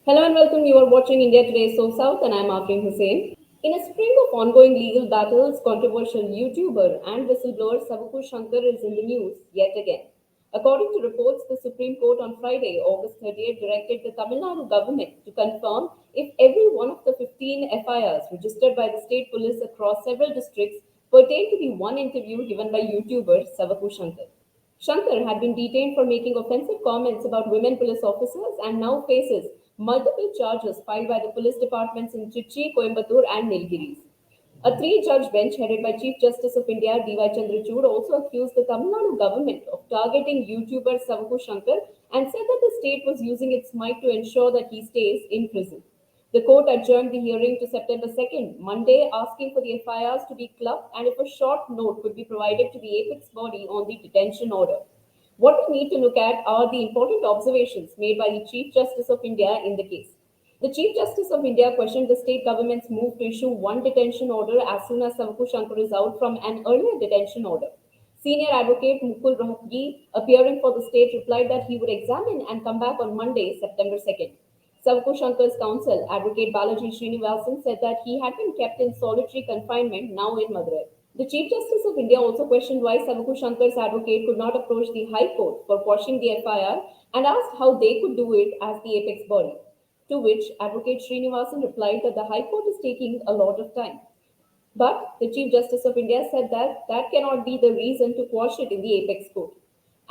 Hello and welcome. You are watching India Today So South, and I'm Afreen Hussain. In a string of ongoing legal battles, controversial YouTuber and whistleblower Savuku Shankar is in the news yet again. According to reports, the Supreme Court on Friday, August 30th, directed the Tamil Nadu government to confirm if every one of the 15 FIRs registered by the state police across several districts pertain to the one interview given by YouTuber Savuku Shankar. Shankar had been detained for making offensive comments about women police officers and now faces multiple charges filed by the police departments in Trichy, Coimbatore, and Nilgiris. A three-judge bench headed by Chief Justice of India D.Y. Chandrachud also accused the Tamil Nadu government of targeting YouTuber Savuku Shankar and said that the state was using its might to ensure that he stays in prison. The court adjourned the hearing to September 2nd, Monday, asking for the FIRs to be clubbed and if a short note could be provided to the apex body on the detention order. What we need to look at are the important observations made by the Chief Justice of India in the case. The Chief Justice of India questioned the state government's move to issue one detention order as soon as Savuku Shankar is out from an earlier detention order. Senior advocate Mukul Rohatgi, appearing for the state, replied that he would examine and come back on Monday, September 2nd. Savuku Shankar's counsel, Advocate Balaji Srinivasan, said that he had been kept in solitary confinement now in Madurai. The Chief Justice of India also questioned why Savuku Shankar's advocate could not approach the High Court for quashing the FIR and asked how they could do it as the apex body. To which Advocate Srinivasan replied that the High Court is taking a lot of time. But the Chief Justice of India said that that cannot be the reason to quash it in the apex court.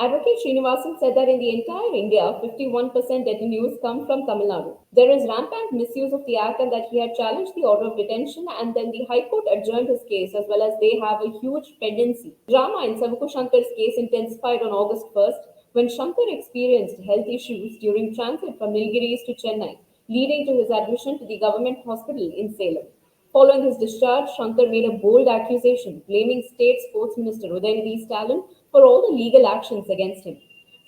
Advocate Srinivasan said that in the entire India, 51% detainees come from Tamil Nadu. There is rampant misuse of the act and that he had challenged the order of detention and then the High Court adjourned his case as well as they have a huge pendency. Drama in Savuku Shankar's case intensified on August 1st when Shankar experienced health issues during transit from Nilgiris to Chennai, leading to his admission to the government hospital in Salem. Following his discharge, Shankar made a bold accusation, blaming State Sports Minister Udayanidhi Stalin for all the legal actions against him.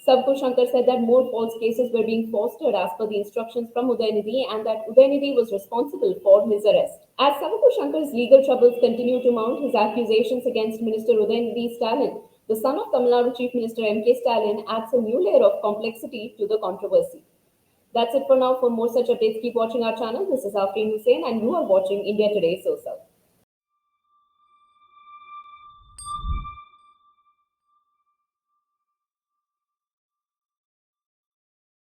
Sabku Shankar said that more false cases were being fostered as per the instructions from Udayanidhi and that Udayanidhi was responsible for his arrest. As Sabku Shankar's legal troubles continue to mount, his accusations against Minister Udayanidhi Stalin, the son of Tamil Nadu Chief Minister M.K. Stalin, adds a new layer of complexity to the controversy. That's it for now. For more such updates, keep watching our channel. This is Afreen Hussain, and you are watching India Today So South.